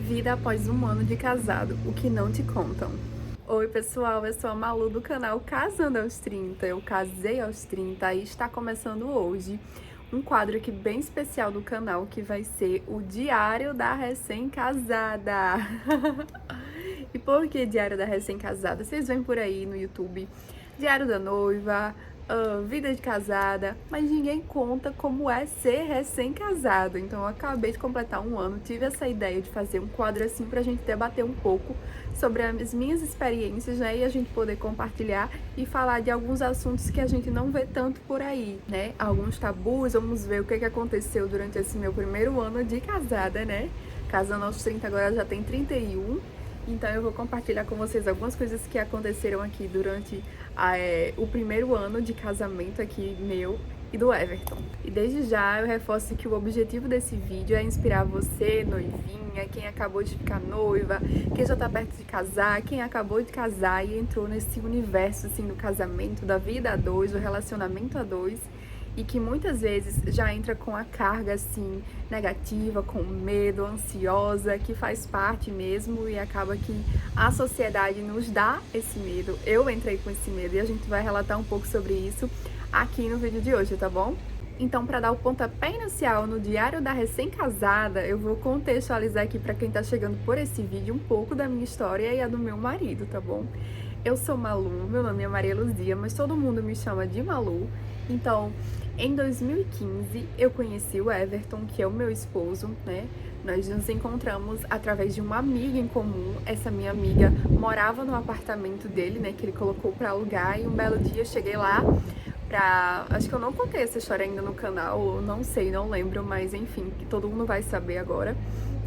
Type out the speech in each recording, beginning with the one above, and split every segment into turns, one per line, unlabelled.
Vida após um ano de casado, o que não te contam. Oi pessoal, eu sou a Malu do canal Casando aos 30, eu casei aos 30 e está começando hoje um quadro aqui bem especial do canal que vai ser o Diário da Recém-Casada. E por que Diário da Recém-Casada? Vocês veem por aí no YouTube, Diário da Noiva, vida de casada, mas ninguém conta como é ser recém-casado. Então eu acabei de completar um ano, tive essa ideia de fazer um quadro assim pra gente debater um pouco sobre as minhas experiências, né, e a gente poder compartilhar e falar de alguns assuntos que a gente não vê tanto por aí, né, alguns tabus. Vamos ver o que aconteceu durante esse meu primeiro ano de casada, né, casando aos 30, agora já tem 31. Então eu vou compartilhar com vocês algumas coisas que aconteceram aqui durante o primeiro ano de casamento aqui meu e do Everton. E desde já eu reforço que o objetivo desse vídeo é inspirar você, noivinha, quem acabou de ficar noiva, quem já tá perto de casar, quem acabou de casar e entrou nesse universo assim do casamento, da vida a dois, do relacionamento a dois, e que muitas vezes já entra com a carga assim negativa, com medo, ansiosa, que faz parte mesmo, e acaba que a sociedade nos dá esse medo. Eu entrei com esse medo e a gente vai relatar um pouco sobre isso aqui no vídeo de hoje, tá bom? Então, para dar o pontapé inicial no Diário da Recém-Casada, eu vou contextualizar aqui para quem tá chegando por esse vídeo um pouco da minha história e a do meu marido, tá bom? Eu sou Malu, meu nome é Maria Luzia, mas todo mundo me chama de Malu. Então, em 2015, eu conheci o Everton, que é o meu esposo, né? Nós nos encontramos através de uma amiga em comum. Essa minha amiga morava no apartamento dele, né? Que ele colocou para alugar. E um belo dia eu cheguei lá pra... Acho que eu não contei essa história ainda no canal, não sei, não lembro, mas enfim, que todo mundo vai saber agora.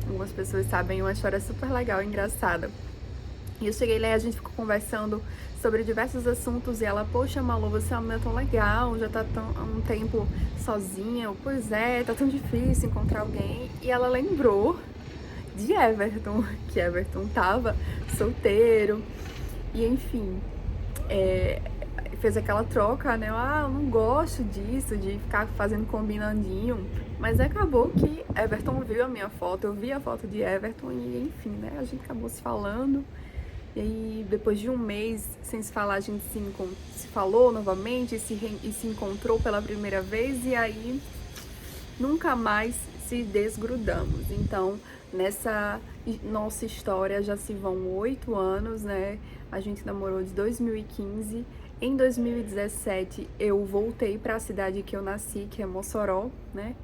Algumas pessoas sabem, é uma história super legal e engraçada. E eu cheguei lá e a gente ficou conversando sobre diversos assuntos, e ela, poxa, Malu, você é uma menina tão legal, já tá há um tempo sozinha. Eu, pois é, tá tão difícil encontrar alguém. E ela lembrou de Everton, que Everton tava solteiro, e enfim, fez aquela troca, né? Eu não gosto disso, de ficar fazendo combinandinho. Mas acabou que Everton viu a minha foto, eu vi a foto de Everton e enfim, né? A gente acabou se falando. E aí, depois de um mês sem se falar, a gente se falou novamente e se encontrou pela primeira vez, e aí nunca mais se desgrudamos. Então, nessa nossa história já se vão 8 anos, né? A gente namorou de 2015. Em 2017, eu voltei para a cidade que eu nasci, que é Mossoró, né?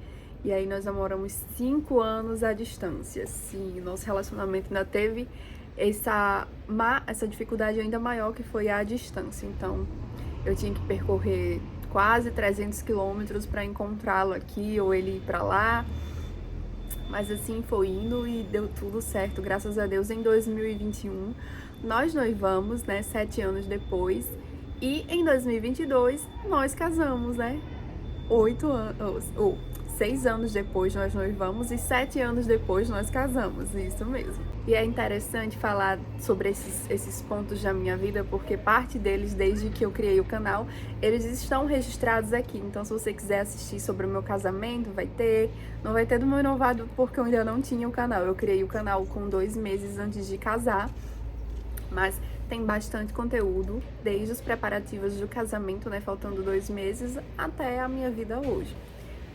E aí nós namoramos 5 anos à distância. Sim, nosso relacionamento ainda teve essa dificuldade ainda maior, que foi a distância. Então, eu tinha que percorrer quase 300 quilômetros para encontrá-lo aqui ou ele ir para lá. Mas assim foi indo e deu tudo certo, graças a Deus. Em 2021, nós noivamos, né, 7 anos depois. E em 2022, nós casamos, né? 6 anos depois nós noivamos e 7 anos depois nós casamos, isso mesmo. E é interessante falar sobre esses pontos da minha vida, porque parte deles, desde que eu criei o canal, eles estão registrados aqui. Então, se você quiser assistir sobre o meu casamento, vai ter. Não vai ter do meu noivado, porque eu ainda não tinha o canal. Eu criei o canal com 2 meses antes de casar, mas tem bastante conteúdo, desde os preparativos do casamento, né, faltando 2 meses, até a minha vida hoje.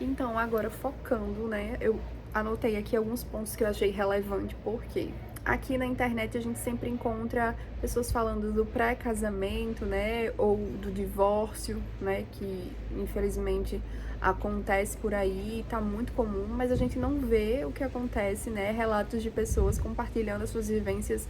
Então, agora focando, né, eu anotei aqui alguns pontos que eu achei relevante, porque aqui na internet a gente sempre encontra pessoas falando do pré-casamento, né, ou do divórcio, né, que infelizmente acontece por aí, tá muito comum, mas a gente não vê o que acontece, né, relatos de pessoas compartilhando as suas vivências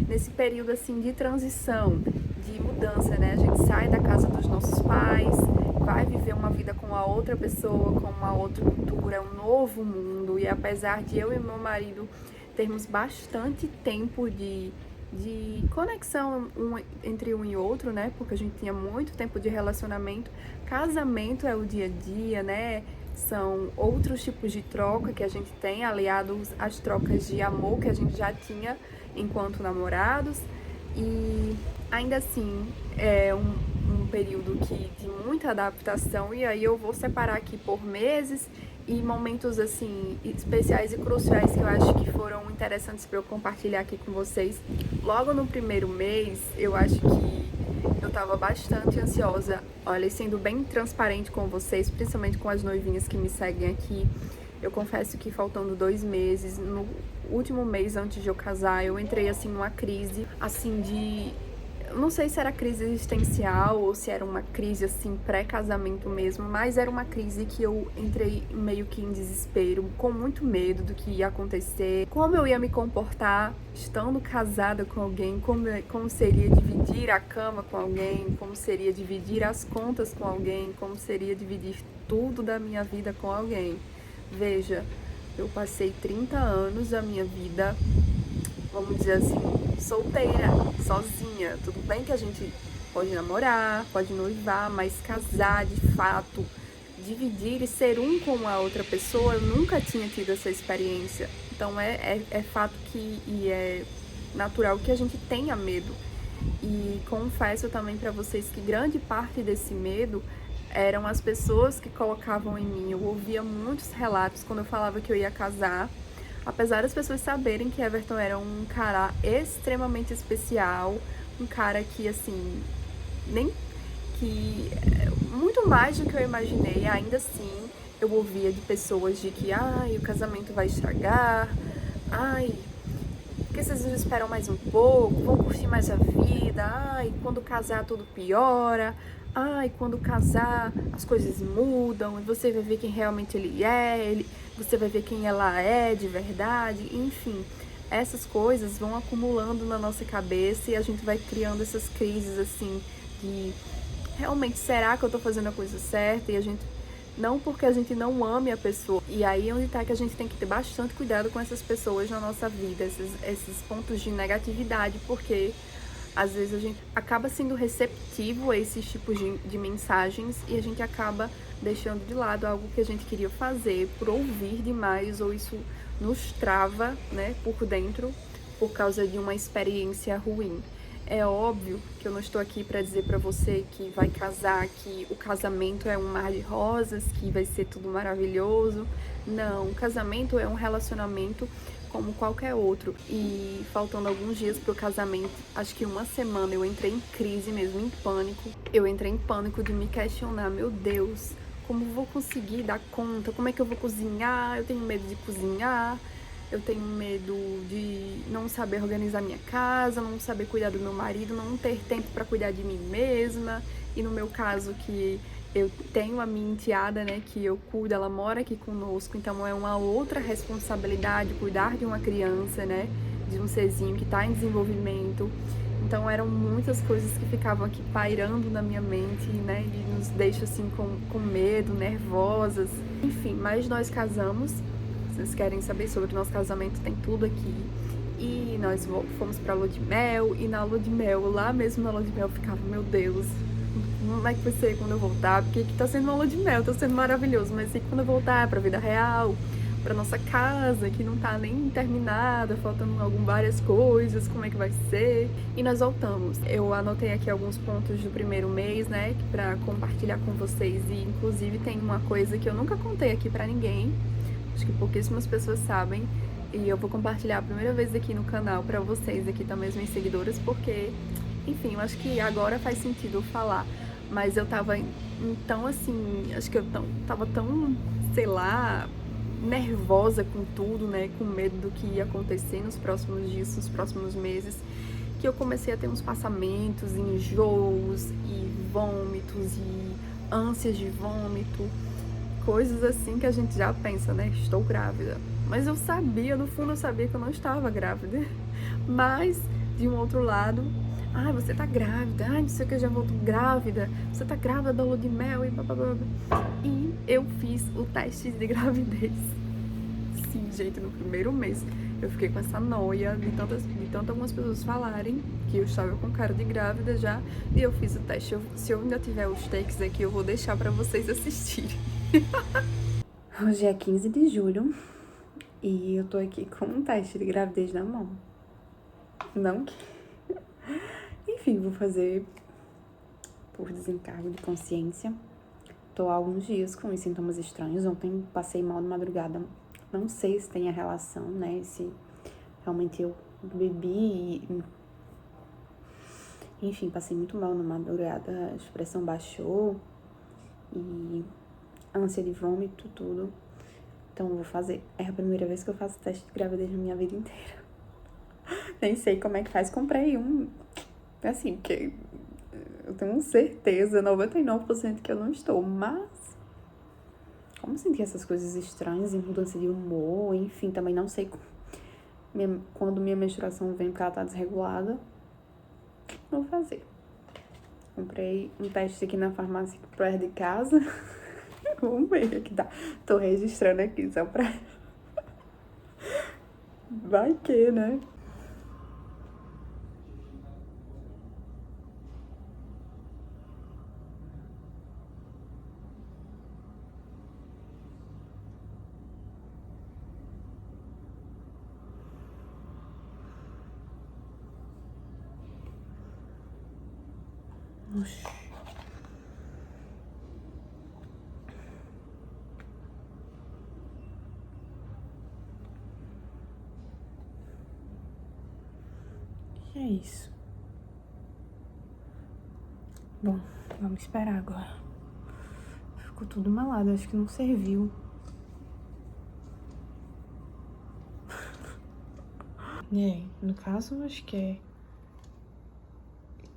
nesse período assim de transição, de mudança, né, a gente sai da casa dos nossos pais, vai viver uma vida com a outra pessoa, com uma outra cultura, um novo mundo. E apesar de eu e meu marido termos bastante tempo de conexão entre um e outro, né? Porque a gente tinha muito tempo de relacionamento. Casamento é o dia a dia, né? São outros tipos de troca que a gente tem, aliados às trocas de amor que a gente já tinha enquanto namorados. E ainda assim é um período de muita adaptação, e aí eu vou separar aqui por meses e momentos assim especiais e cruciais que eu acho que foram interessantes para eu compartilhar aqui com vocês. Logo no primeiro mês, eu acho que eu estava bastante ansiosa, olha, sendo bem transparente com vocês, principalmente com as noivinhas que me seguem aqui. Eu confesso que faltando 2 meses, no último mês antes de eu casar, eu entrei assim numa crise, assim de... Eu não sei se era crise existencial ou se era uma crise assim pré-casamento mesmo, mas era uma crise que eu entrei meio que em desespero, com muito medo do que ia acontecer, como eu ia me comportar estando casada com alguém, como seria dividir a cama com alguém, como seria dividir as contas com alguém, como seria dividir tudo da minha vida com alguém. Veja, eu passei 30 anos da minha vida, vamos dizer assim, solteira, sozinha. Tudo bem que a gente pode namorar, pode noivar, mas casar de fato, dividir e ser um com a outra pessoa, eu nunca tinha tido essa experiência. Então é fato e é natural que a gente tenha medo. E confesso também para vocês que grande parte desse medo eram as pessoas que colocavam em mim. Eu ouvia muitos relatos quando eu falava que eu ia casar, apesar das pessoas saberem que Everton era um cara extremamente especial, um cara que, assim, nem que muito mais do que eu imaginei, ainda assim, eu ouvia de pessoas de que, ai, o casamento vai estragar, ai, porque vocês não esperam mais um pouco, vão curtir mais a vida, ai, quando casar tudo piora, ai, quando casar as coisas mudam, e você vai ver quem realmente você vai ver quem ela é de verdade, enfim. Essas coisas vão acumulando na nossa cabeça e a gente vai criando essas crises assim de realmente, será que eu tô fazendo a coisa certa? E a gente, não porque a gente não ame a pessoa. E aí é onde tá que a gente tem que ter bastante cuidado com essas pessoas na nossa vida, esses pontos de negatividade, porque às vezes a gente acaba sendo receptivo a esses tipos de mensagens e a gente acaba deixando de lado algo que a gente queria fazer por ouvir demais, ou isso nos trava, né, por dentro, por causa de uma experiência ruim. É óbvio que eu não estou aqui para dizer para você que vai casar, que o casamento é um mar de rosas, que vai ser tudo maravilhoso. Não, o casamento é um relacionamento como qualquer outro. E faltando alguns dias pro casamento, acho que uma semana, eu entrei em crise mesmo, em pânico. Eu entrei em pânico de me questionar, meu Deus, como vou conseguir dar conta? Como é que eu vou cozinhar? Eu tenho medo de cozinhar. Eu tenho medo de não saber organizar minha casa, não saber cuidar do meu marido, não ter tempo para cuidar de mim mesma. E no meu caso, que eu tenho a minha enteada, né, que eu cuido, ela mora aqui conosco, então é uma outra responsabilidade cuidar de uma criança, né, de um serzinho que está em desenvolvimento. Então eram muitas coisas que ficavam aqui pairando na minha mente, né, e nos deixa assim com medo, nervosas. Enfim, mas nós casamos. Vocês querem saber sobre o nosso casamento, tem tudo aqui. E nós fomos pra lua de mel, e na lua de mel, lá mesmo na lua de mel, eu ficava, meu Deus, como é que vai ser quando eu voltar? Porque aqui tá sendo uma lua de mel, tá sendo maravilhoso, mas e quando eu voltar pra vida real, pra nossa casa, que não tá nem terminada, faltando várias coisas, como é que vai ser? E nós voltamos. Eu anotei aqui alguns pontos do primeiro mês, né, pra compartilhar com vocês, e inclusive tem uma coisa que eu nunca contei aqui pra ninguém, acho que pouquíssimas pessoas sabem, e eu vou compartilhar a primeira vez aqui no canal pra vocês aqui também, as minhas seguidoras, porque, enfim, eu acho que agora faz sentido falar, mas eu tava então assim, acho que eu tava tão, sei lá, nervosa com tudo, né, com medo do que ia acontecer nos próximos dias, nos próximos meses, que eu comecei a ter uns passamentos, enjoos e vômitos e ânsias de vômito, coisas assim que a gente já pensa, né? Estou grávida. Mas eu sabia, no fundo eu sabia que eu não estava grávida. Mas, de um outro lado, ai, você tá grávida, ai, não sei o que, eu já volto grávida, você tá grávida da lua de mel e blá. E eu fiz o teste de gravidez. Sim, gente, no primeiro mês eu fiquei com essa noia de tanto algumas pessoas falarem que eu estava com cara de grávida já, e eu fiz o teste. Se eu ainda tiver os takes aqui, eu vou deixar pra vocês assistirem. Hoje é 15 de julho e eu tô aqui com um teste de gravidez na mão. Não que... Enfim, vou fazer por desencargo de consciência. Tô há alguns dias com os sintomas estranhos. Ontem passei mal de madrugada. Não sei se tem a relação, né? Se realmente eu bebi e... Enfim, passei muito mal na madrugada. A expressão baixou e ânsia de vômito, tudo. Então eu vou fazer. É a primeira vez que eu faço teste de gravidez na minha vida inteira. Nem sei como é que faz. Comprei um... Assim, porque eu tenho certeza, 99% que eu não estou, mas como sentir essas coisas estranhas e mudança de humor, enfim, também não sei quando minha menstruação vem porque ela tá desregulada, vou fazer. Comprei um teste aqui na farmácia perto de casa, vamos ver o que dá. Tô registrando aqui só pra... Vai que, né? Oxi. Que é isso? Bom, vamos esperar agora. Ficou tudo malado, acho que não serviu. E aí, no caso, acho que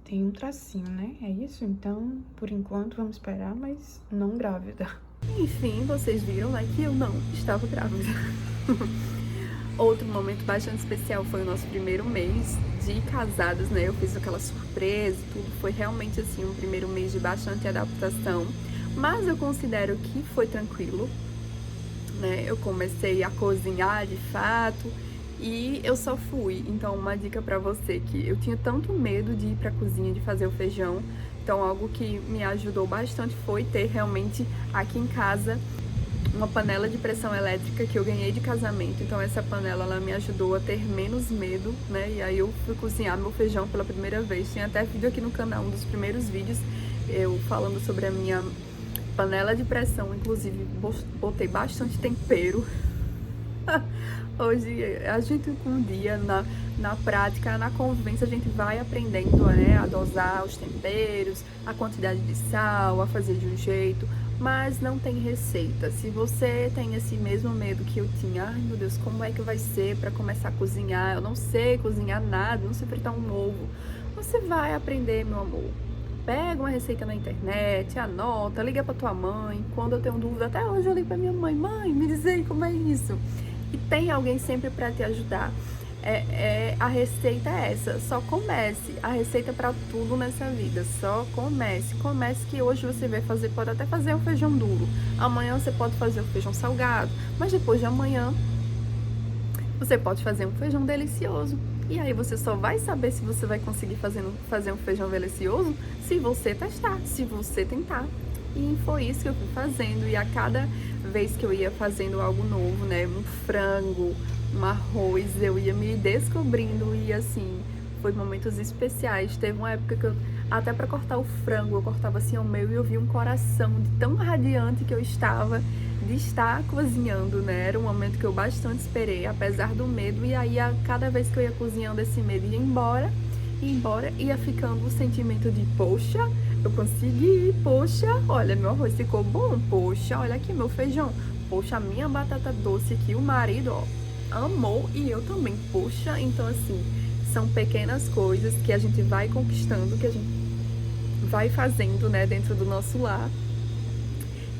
tem um tracinho, né? É isso? Então, por enquanto, vamos esperar, mas não grávida. Enfim, vocês viram, né, que eu não estava grávida. Outro momento bastante especial foi o nosso primeiro mês de casados, né? Eu fiz aquela surpresa e tudo. Foi realmente, assim, um primeiro mês de bastante adaptação. Mas eu considero que foi tranquilo, né? Eu comecei a cozinhar, de fato, e eu só fui. Então, uma dica pra você, que eu tinha tanto medo de ir pra cozinha, de fazer o feijão. Então, algo que me ajudou bastante foi ter realmente aqui em casa uma panela de pressão elétrica que eu ganhei de casamento. Então essa panela, ela me ajudou a ter menos medo, né? E aí eu fui cozinhar meu feijão pela primeira vez. Tem até vídeo aqui no canal, um dos primeiros vídeos, eu falando sobre a minha panela de pressão. Inclusive botei bastante tempero. Hoje a gente, com um dia na prática, na convivência, a gente vai aprendendo, né, a dosar os temperos, a quantidade de sal, a fazer de um jeito, mas não tem receita. Se você tem esse mesmo medo que eu tinha, ai meu Deus, como é que vai ser para começar a cozinhar? Eu não sei cozinhar nada, não sei fritar um ovo. Você vai aprender, meu amor. Pega uma receita na internet, anota, liga pra tua mãe. Quando eu tenho dúvida, até hoje eu ligo pra minha mãe: mãe, me diz aí como é isso. E tem alguém sempre para te ajudar. A receita é essa, só comece. A receita para tudo nessa vida, só comece. Comece, que hoje você vai fazer, pode até fazer um feijão duro. Amanhã você pode fazer um feijão salgado, mas depois de amanhã você pode fazer um feijão delicioso. E aí você só vai saber se você vai conseguir fazer um feijão delicioso se você testar, se você tentar. E foi isso que eu fui fazendo, e a cada vez que eu ia fazendo algo novo, né, um frango, um arroz, eu ia me descobrindo, e assim, foi momentos especiais. Teve uma época que eu, até para cortar o frango, eu cortava assim ao meio e eu via um coração de tão radiante que eu estava de estar cozinhando, né, era um momento que eu bastante esperei, apesar do medo, e aí a cada vez que eu ia cozinhando, esse medo ia embora, ia ficando o sentimento de, poxa, eu consegui, poxa, olha, meu arroz ficou bom, poxa, olha aqui meu feijão, poxa, a minha batata doce aqui, o marido, ó, amou, e eu também, poxa. Então, assim, são pequenas coisas que a gente vai conquistando, que a gente vai fazendo, né, dentro do nosso lar,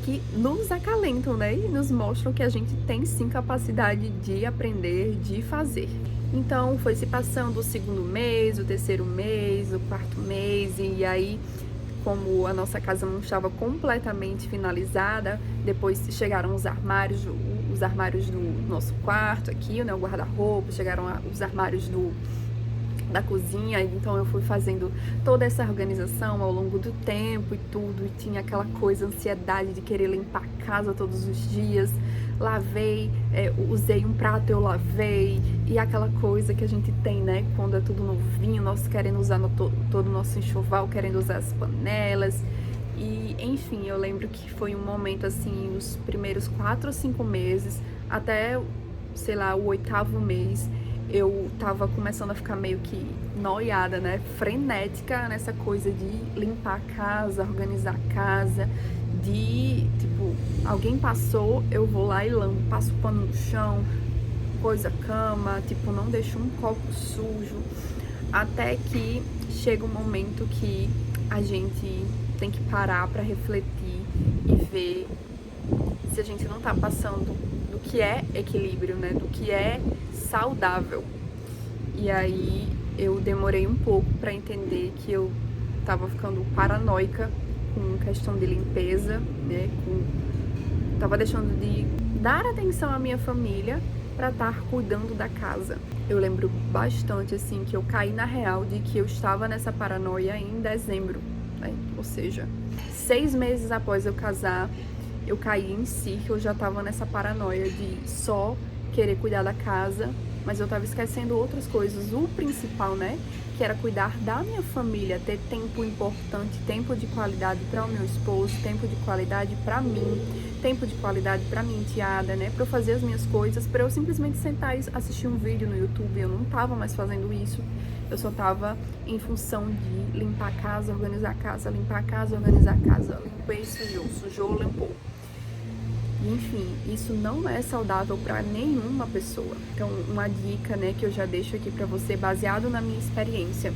que nos acalentam, né, e nos mostram que a gente tem sim capacidade de aprender, de fazer. Então, foi se passando o segundo mês, o terceiro mês, o quarto mês, e aí, como a nossa casa não estava completamente finalizada, depois chegaram os armários do nosso quarto aqui, né, o guarda-roupa, chegaram os armários da cozinha, então eu fui fazendo toda essa organização ao longo do tempo e tudo, e tinha aquela coisa, ansiedade de querer limpar a casa todos os dias, lavei, usei um prato, eu lavei, e aquela coisa que a gente tem, né, quando é tudo novinho, nós querendo usar todo o nosso enxoval, querendo usar as panelas. E, enfim, eu lembro que foi um momento, assim, os primeiros 4 ou 5 meses, até, sei lá, o 8º mês, eu tava começando a ficar meio que noiada, né, frenética nessa coisa de limpar a casa, organizar a casa, de, tipo, alguém passou, eu vou lá e lambo, passo o pano no chão, coisa a cama, tipo, não deixo um copo sujo, até que chega um momento que a gente tem que parar para refletir e ver se a gente não tá passando do que é equilíbrio, né, do que é saudável. E aí eu demorei um pouco para entender que eu tava ficando paranoica com questão de limpeza, né, tava deixando de dar atenção à minha família para estar cuidando da casa. Eu lembro bastante, assim, que eu caí na real de que eu estava nessa paranoia em dezembro, né? Ou seja, 6 meses após eu casar, eu caí em si, que eu já tava nessa paranoia de só querer cuidar da casa, mas eu tava esquecendo outras coisas. O principal, né, que era cuidar da minha família, ter tempo importante, tempo de qualidade para o meu esposo, tempo de qualidade para mim, tempo de qualidade para minha enteada, né, para eu fazer as minhas coisas, para eu simplesmente sentar e assistir um vídeo no YouTube. Eu não tava mais fazendo isso. Eu só tava em função de limpar a casa, organizar a casa, limpar a casa, organizar a casa. Limpei, sujou, sujou, limpou. Enfim, isso não é saudável para nenhuma pessoa. Então, uma dica, né, que eu já deixo aqui para você, baseado na minha experiência.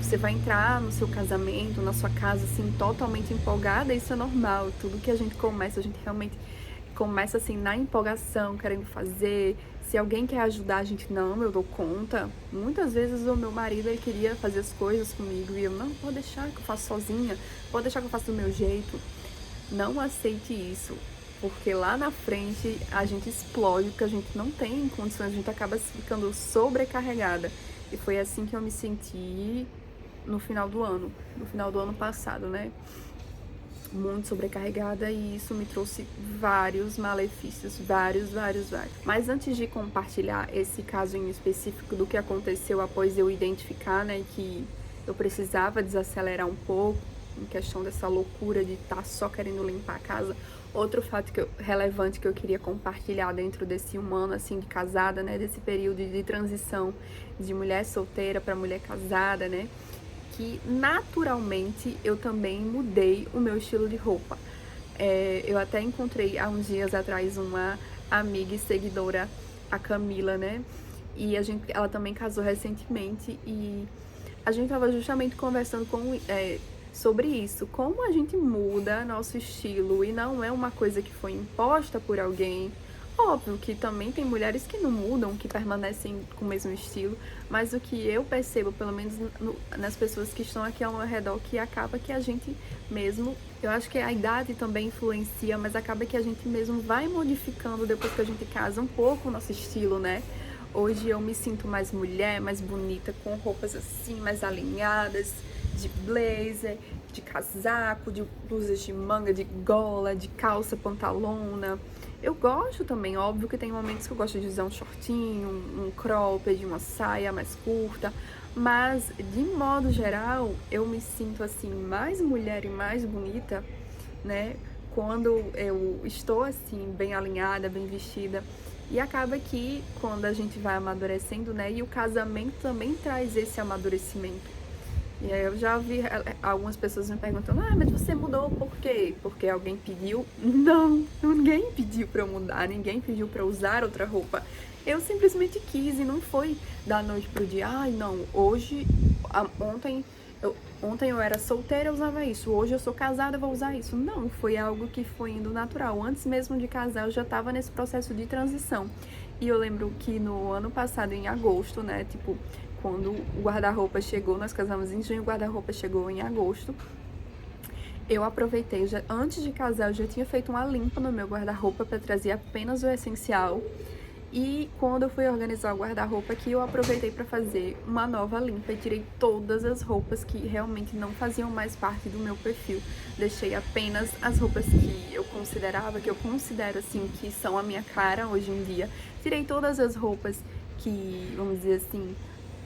Você vai entrar no seu casamento, na sua casa, assim, totalmente empolgada, isso é normal. Tudo que a gente realmente começa, assim, na empolgação, querendo fazer. Se alguém quer ajudar, a gente, não, eu dou conta. Muitas vezes o meu marido, ele queria fazer as coisas comigo e eu, não, pode deixar que eu faço sozinha, pode deixar que eu faça do meu jeito. Não aceite isso, porque lá na frente a gente explode, porque a gente não tem condições, a gente acaba ficando sobrecarregada. E foi assim que eu me senti no final do ano passado, né? Muito sobrecarregada, e isso me trouxe vários malefícios, vários. Mas antes de compartilhar esse caso em específico do que aconteceu após eu identificar, né, que eu precisava desacelerar um pouco, em questão dessa loucura de estar só querendo limpar a casa, outro fato relevante que eu queria compartilhar dentro desse 1 ano, assim, de casada, né, desse período de transição de mulher solteira para mulher casada, né, que naturalmente eu também mudei o meu estilo de roupa. Eu até encontrei há uns dias atrás uma amiga e seguidora, a Camila, né, e ela também casou recentemente, e a gente tava justamente conversando sobre isso, como a gente muda nosso estilo, e não é uma coisa que foi imposta por alguém. Óbvio que também tem mulheres que não mudam, que permanecem com o mesmo estilo, mas o que eu percebo, pelo menos nas pessoas que estão aqui ao meu redor, que acaba que a gente mesmo, eu acho que a idade também influencia, mas acaba que a gente mesmo vai modificando depois que a gente casa um pouco o nosso estilo, né? Hoje eu me sinto mais mulher, mais bonita, com roupas assim, mais alinhadas, de blazer, de casaco, de blusas de manga, de gola, de calça pantalona. Eu gosto também, óbvio que tem momentos que eu gosto de usar um shortinho, um cropped, uma saia mais curta, mas de modo geral eu me sinto assim mais mulher e mais bonita, né, quando eu estou assim bem alinhada, bem vestida. E acaba que quando a gente vai amadurecendo, né, e o casamento também traz esse amadurecimento. E aí eu já vi algumas pessoas me perguntando, mas você mudou por quê? Porque alguém pediu? Não, ninguém pediu pra eu mudar, ninguém pediu pra eu usar outra roupa. Eu simplesmente quis, e não foi da noite pro dia, não, ontem eu era solteira, eu usava isso, hoje eu sou casada, eu vou usar isso. Não, foi algo que foi indo natural. Antes mesmo de casar, eu já tava nesse processo de transição. E eu lembro que no ano passado, em agosto, né, tipo, quando o guarda-roupa chegou, nós casamos em junho, o guarda-roupa chegou em agosto, eu aproveitei, antes de casar, eu já tinha feito uma limpa no meu guarda-roupa para trazer apenas o essencial. E quando eu fui organizar o guarda-roupa aqui, eu aproveitei para fazer uma nova limpa e tirei todas as roupas que realmente não faziam mais parte do meu perfil. Deixei apenas as roupas que eu considerava, que eu considero assim, que são a minha cara hoje em dia. Tirei todas as roupas que, vamos dizer assim,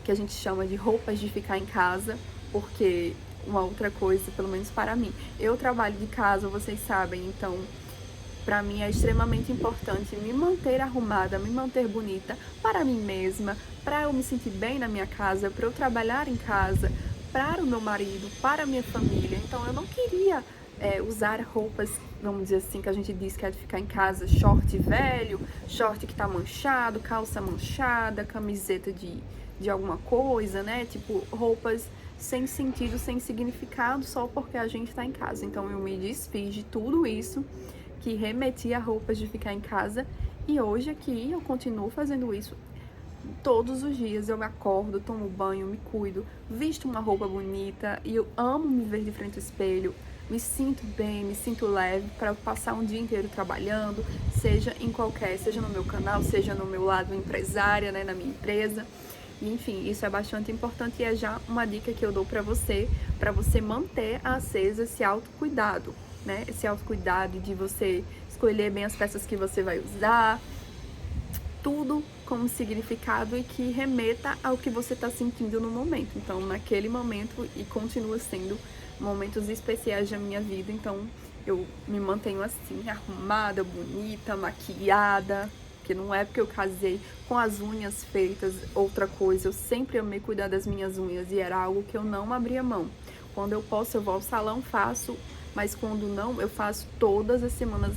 que a gente chama de roupas de ficar em casa, porque uma outra coisa, pelo menos para mim, eu trabalho de casa, vocês sabem, então para mim é extremamente importante me manter arrumada, me manter bonita para mim mesma, para eu me sentir bem na minha casa, para eu trabalhar em casa, para o meu marido, para a minha família. Então eu não queria usar roupas, vamos dizer assim, que a gente diz que é de ficar em casa, short velho, short que tá manchado, calça manchada, camiseta de alguma coisa, né? Tipo, roupas sem sentido, sem significado, só porque a gente tá em casa. Então eu me desfiz de tudo isso que remetia a roupas de ficar em casa, e hoje aqui eu continuo fazendo isso. Todos os dias eu acordo, tomo banho, me cuido, visto uma roupa bonita e eu amo me ver de frente ao espelho. Me sinto bem, me sinto leve para passar um dia inteiro trabalhando, seja em qualquer, seja no meu canal, seja no meu lado empresária, né, na minha empresa. E, enfim, isso é bastante importante e é já uma dica que eu dou para você manter acesa esse autocuidado, né? Esse autocuidado de você escolher bem as peças que você vai usar, tudo com significado e que remeta ao que você está sentindo no momento. Então, naquele momento, e continua sendo momentos especiais da minha vida, então eu me mantenho assim, arrumada, bonita, maquiada, porque não é porque eu casei com as unhas feitas, outra coisa, eu sempre amei cuidar das minhas unhas e era algo que eu não abria mão. Quando eu posso, eu vou ao salão, faço, mas quando não, eu faço todas as semanas,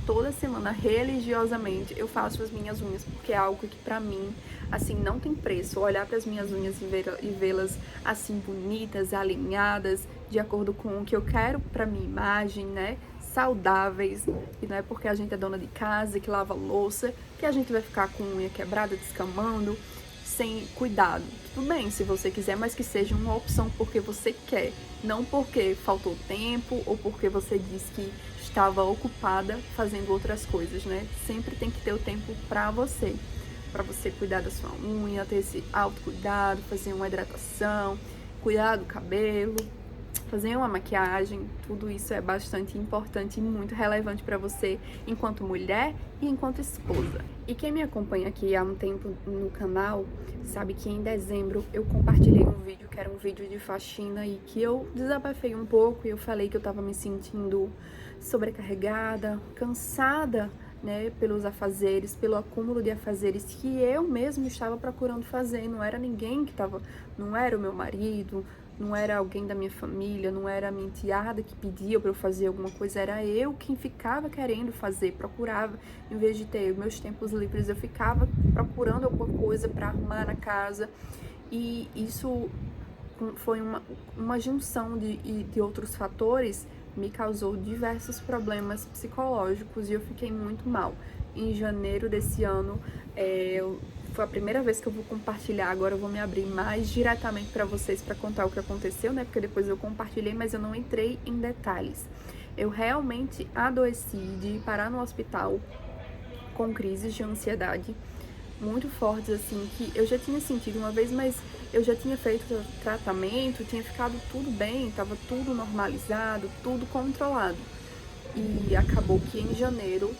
toda semana, religiosamente, eu faço as minhas unhas, porque é algo que pra mim, assim, não tem preço. Olhar para as minhas unhas e vê-las, assim, bonitas, alinhadas, de acordo com o que eu quero pra minha imagem, né? Saudáveis, e não é porque a gente é dona de casa, que lava louça, que a gente vai ficar com unha quebrada, descamando, sem cuidado. Tudo bem, se você quiser, mas que seja uma opção porque você quer, não porque faltou tempo ou porque você disse que estava ocupada fazendo outras coisas, né? Sempre tem que ter o tempo para você cuidar da sua unha, ter esse autocuidado, fazer uma hidratação, cuidar do cabelo, fazer uma maquiagem. Tudo isso é bastante importante e muito relevante para você enquanto mulher e enquanto esposa. E quem me acompanha aqui há um tempo no canal sabe que em dezembro eu compartilhei um vídeo que era um vídeo de faxina e que eu desabafei um pouco e eu falei que eu tava me sentindo sobrecarregada, cansada, né, pelos afazeres, pelo acúmulo de afazeres que eu mesmo estava procurando fazer. Não era ninguém que estava, não era o meu marido, não era alguém da minha família, não era a minha enteada que pedia para eu fazer alguma coisa, era eu quem ficava querendo fazer, procurava, em vez de ter meus tempos livres, eu ficava procurando alguma coisa para arrumar na casa. E isso foi uma junção de outros fatores, me causou diversos problemas psicológicos e eu fiquei muito mal. Em janeiro desse ano, foi a primeira vez que eu vou compartilhar, agora eu vou me abrir mais diretamente para vocês para contar o que aconteceu, né? Porque depois eu compartilhei, mas eu não entrei em detalhes. Eu realmente adoeci de parar no hospital com crises de ansiedade muito fortes, assim, que eu já tinha sentido uma vez, mas eu já tinha feito tratamento, tinha ficado tudo bem, tava tudo normalizado, tudo controlado. E acabou que em janeiro,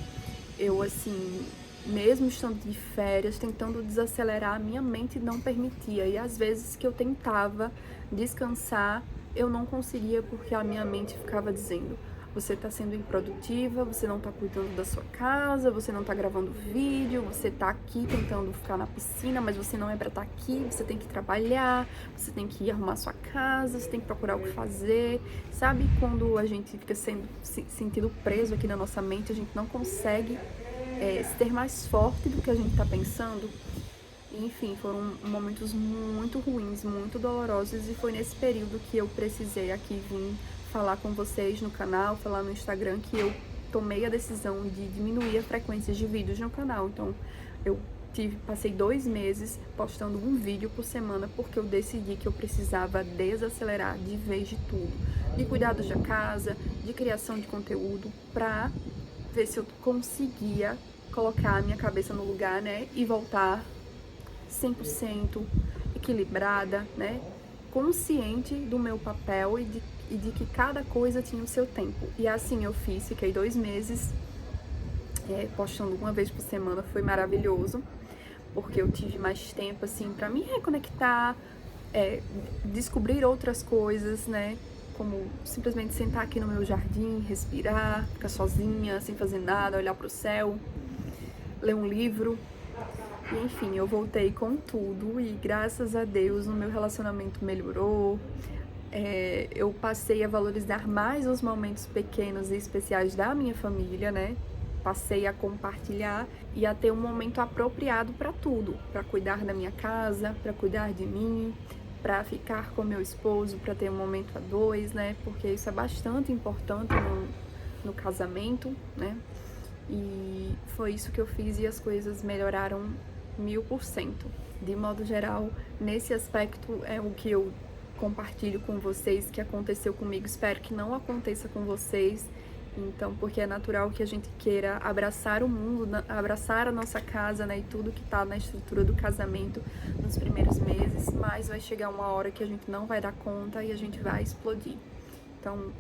eu, assim, mesmo estando de férias, tentando desacelerar, a minha mente não permitia. E às vezes que eu tentava descansar, eu não conseguia porque a minha mente ficava dizendo: você tá sendo improdutiva, você não tá cuidando da sua casa, você não tá gravando vídeo, você tá aqui tentando ficar na piscina, mas você não é pra estar aqui, você tem que trabalhar, você tem que arrumar sua casa, você tem que procurar o que fazer. Sabe quando a gente fica sentindo preso aqui na nossa mente, a gente não consegue se ter mais forte do que a gente tá pensando? Enfim, foram momentos muito ruins, muito dolorosos, e foi nesse período que eu precisei aqui vir falar com vocês no canal, falar no Instagram, que eu tomei a decisão de diminuir a frequência de vídeos no canal. Então, eu passei 2 meses postando um vídeo por semana, porque eu decidi que eu precisava desacelerar de vez de tudo, de cuidados da casa, de criação de conteúdo, pra ver se eu conseguia colocar a minha cabeça no lugar, né, e voltar 100% equilibrada, né, consciente do meu papel e de que cada coisa tinha o seu tempo. E assim eu fiz, fiquei 2 meses postando uma vez por semana, foi maravilhoso, porque eu tive mais tempo, assim, pra me reconectar, descobrir outras coisas, né, como simplesmente sentar aqui no meu jardim, respirar, ficar sozinha, sem fazer nada, olhar pro céu, ler um livro. E, enfim, eu voltei com tudo e graças a Deus o meu relacionamento melhorou. Eu passei a valorizar mais os momentos pequenos e especiais da minha família, né? Passei a compartilhar e a ter um momento apropriado para tudo, para cuidar da minha casa, para cuidar de mim, para ficar com meu esposo, para ter um momento a dois, né? Porque isso é bastante importante no casamento, né? E foi isso que eu fiz e as coisas melhoraram 1000%. De modo geral, nesse aspecto é o que eu compartilho com vocês que aconteceu comigo. Espero que não aconteça com vocês. Então, porque é natural que a gente queira abraçar o mundo, abraçar a nossa casa, né, e tudo que tá na estrutura do casamento nos primeiros meses, mas vai chegar uma hora que a gente não vai dar conta e a gente vai explodir. Então,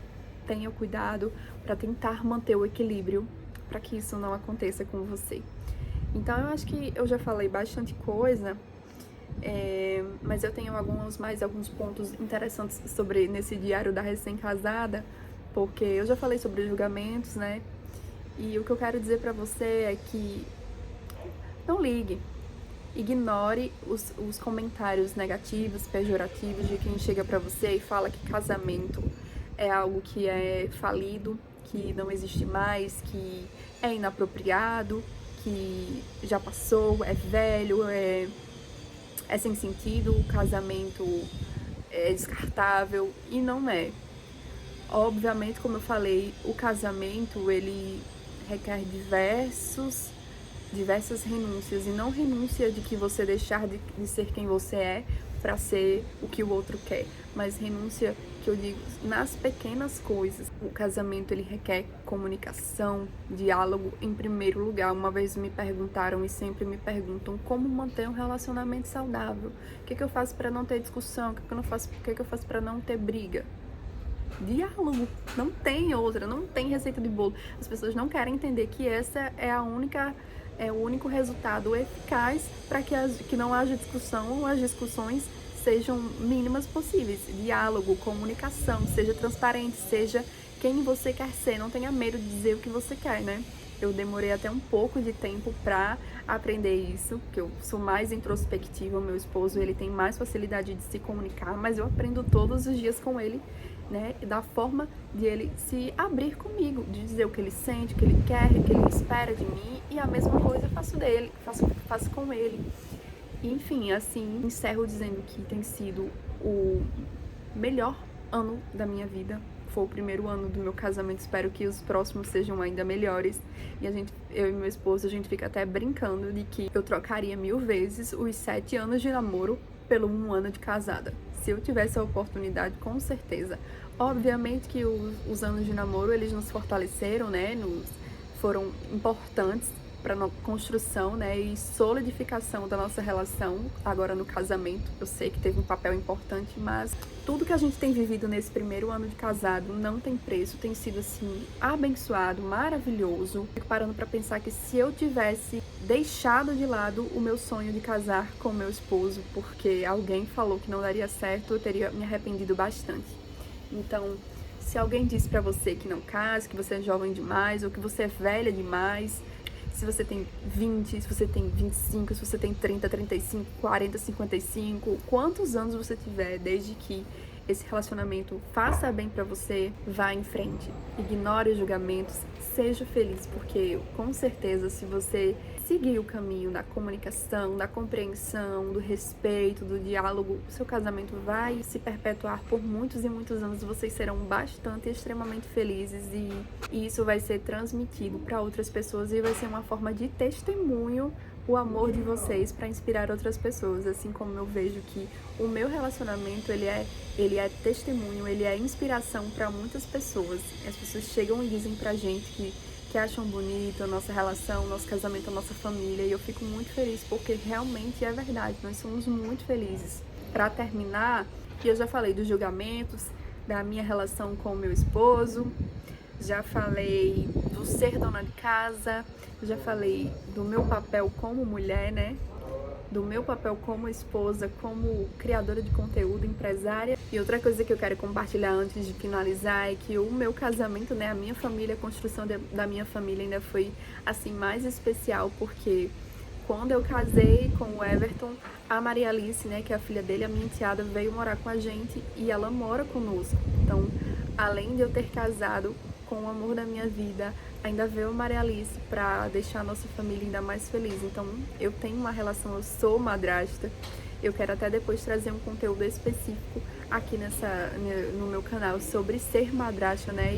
tenha cuidado para tentar manter o equilíbrio, para que isso não aconteça com você. Então, eu acho que eu já falei bastante coisa, mas eu tenho alguns pontos interessantes sobre nesse diário da recém-casada, porque eu já falei sobre julgamentos, né? E o que eu quero dizer pra você é que não ligue, ignore os comentários negativos, pejorativos de quem chega pra você e fala que casamento é algo que é falido, que não existe mais, que é inapropriado, que já passou, é velho, é sem sentido, o casamento é descartável, e não é. Obviamente, como eu falei, o casamento, ele requer diversas renúncias, e não renúncia de que você deixar de ser quem você é para ser o que o outro quer, mas renúncia, que eu digo, nas pequenas coisas. O casamento, ele requer comunicação, diálogo em primeiro lugar. Uma vez me perguntaram e sempre me perguntam como manter um relacionamento saudável. O que eu faço para não ter discussão? O que eu faço para não ter briga? Diálogo, não tem outra, não tem receita de bolo. As pessoas não querem entender que essa é o único resultado eficaz para que não haja discussão, ou as discussões sejam mínimas possíveis. Diálogo, comunicação, seja transparente, seja quem você quer ser, não tenha medo de dizer o que você quer, né? Eu demorei até um pouco de tempo para aprender isso, porque eu sou mais introspectiva, o meu esposo, ele tem mais facilidade de se comunicar, mas eu aprendo todos os dias com ele, né, da forma de ele se abrir comigo, de dizer o que ele sente, o que ele quer, o que ele espera de mim, e a mesma coisa eu faço com ele. E, enfim, assim, encerro dizendo que tem sido o melhor ano da minha vida. Foi o primeiro ano do meu casamento, espero que os próximos sejam ainda melhores. E eu e meu esposo, a gente fica até brincando de que eu trocaria 1000 vezes os 7 anos de namoro pelo 1 ano de casada. Se eu tivesse a oportunidade, com certeza. Obviamente que os anos de namoro, eles nos fortaleceram, né? Foram importantes para a construção, né, e solidificação da nossa relação agora no casamento. Eu sei que teve um papel importante, mas tudo que a gente tem vivido nesse primeiro ano de casado não tem preço, tem sido assim abençoado, maravilhoso. Fico parando para pensar que se eu tivesse deixado de lado o meu sonho de casar com meu esposo porque alguém falou que não daria certo, eu teria me arrependido bastante. Então, se alguém disse para você que não case, que você é jovem demais ou que você é velha demais, se você tem 20, se você tem 25, se você tem 30, 35, 40, 55, quantos anos você tiver, desde que esse relacionamento faça bem pra você, vá em frente. Ignore os julgamentos, seja feliz, porque com certeza, se você seguir o caminho da comunicação, da compreensão, do respeito, do diálogo, o seu casamento vai se perpetuar por muitos e muitos anos. Vocês serão bastante, extremamente felizes, e isso vai ser transmitido para outras pessoas e vai ser uma forma de testemunho o amor de vocês para inspirar outras pessoas, assim como eu vejo que o meu relacionamento ele é testemunho, ele é inspiração para muitas pessoas. As pessoas chegam e dizem pra gente que acham bonito a nossa relação, nosso casamento, a nossa família. E eu fico muito feliz porque realmente é verdade, nós somos muito felizes. Para terminar, eu já falei dos julgamentos, da minha relação com o meu esposo, já falei do ser dona de casa, já falei do meu papel como mulher, né? Do meu papel como esposa, como criadora de conteúdo, empresária. E outra coisa que eu quero compartilhar antes de finalizar é que o meu casamento, né, a minha família, a construção da minha família ainda foi, assim, mais especial, porque quando eu casei com o Everton, a Maria Alice, né, que é a filha dele, a minha enteada, veio morar com a gente e ela mora conosco. Então, além de eu ter casado com o amor da minha vida, ainda veio a Maria Alice para deixar a nossa família ainda mais feliz. Então, eu tenho uma relação, eu sou madrasta. Eu quero até depois trazer um conteúdo específico aqui no meu canal sobre ser madrasta, né?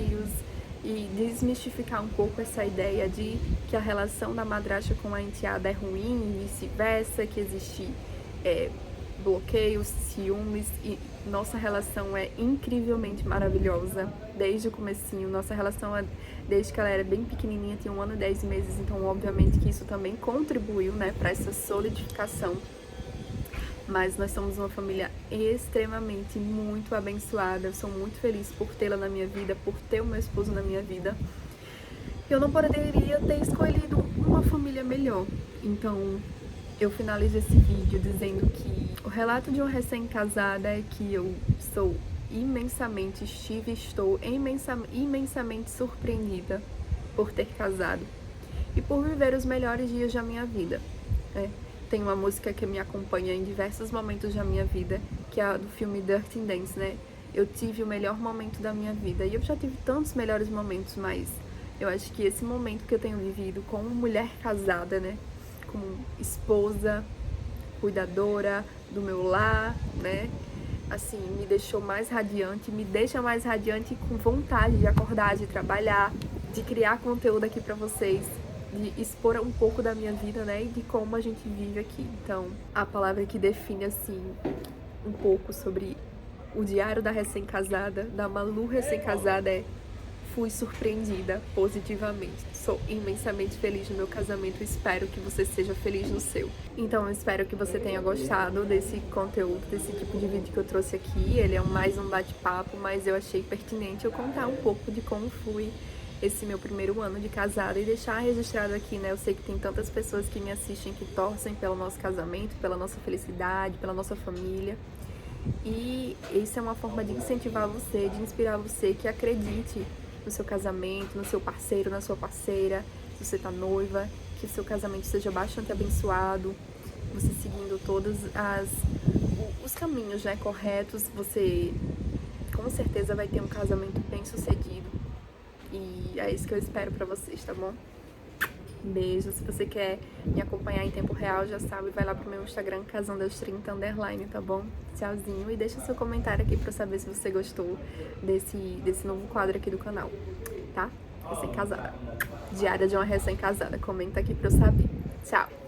E desmistificar um pouco essa ideia de que a relação da madrasta com a enteada é ruim e vice-versa, que existe bloqueios, ciúmes, e nossa relação é incrivelmente maravilhosa desde o comecinho. Nossa relação é desde que ela era bem pequenininha, tinha 1 ano e 10 meses, então obviamente que isso também contribuiu, né, para essa solidificação. Mas nós somos uma família extremamente muito abençoada. Eu sou muito feliz por tê-la na minha vida, por ter o meu esposo na minha vida. Eu não poderia ter escolhido uma família melhor. Então, eu finalizo esse vídeo dizendo que o relato de uma recém-casada é que eu estou estou imensamente surpreendida por ter casado e por viver os melhores dias da minha vida, né? Tem uma música que me acompanha em diversos momentos da minha vida, que é a do filme Dirty Dance, né? Eu tive o melhor momento da minha vida, e eu já tive tantos melhores momentos, mas eu acho que esse momento que eu tenho vivido como mulher casada, né? Como esposa, cuidadora do meu lar, né? Assim, me deixou mais radiante, me deixa mais radiante com vontade de acordar, de trabalhar, de criar conteúdo aqui pra vocês, de expor um pouco da minha vida, né, e de como a gente vive aqui. Então, a palavra que define, assim, um pouco sobre o diário da recém-casada, da Malu recém-casada, é: fui surpreendida positivamente. Sou imensamente feliz no meu casamento e espero que você seja feliz no seu. Então, eu espero que você tenha gostado desse conteúdo, desse tipo de vídeo que eu trouxe aqui. Ele é mais um bate-papo, mas eu achei pertinente eu contar um pouco de como foi esse meu primeiro ano de casada e deixar registrado aqui, né? Eu sei que tem tantas pessoas que me assistem, que torcem pelo nosso casamento, pela nossa felicidade, pela nossa família. E isso é uma forma de incentivar você, de inspirar você que acredite no seu casamento, no seu parceiro, na sua parceira, se você tá noiva, que o seu casamento seja bastante abençoado, você seguindo todos os caminhos, né, corretos, você com certeza vai ter um casamento bem sucedido. E é isso que eu espero pra vocês, tá bom? Beijo. Se você quer me acompanhar em tempo real, já sabe, vai lá pro meu Instagram, casandoaos30_, tá bom? Tchauzinho. E deixa seu comentário aqui pra eu saber se você gostou desse novo quadro aqui do canal, tá? Recém-casada. Diária de uma recém-casada. Comenta aqui pra eu saber. Tchau!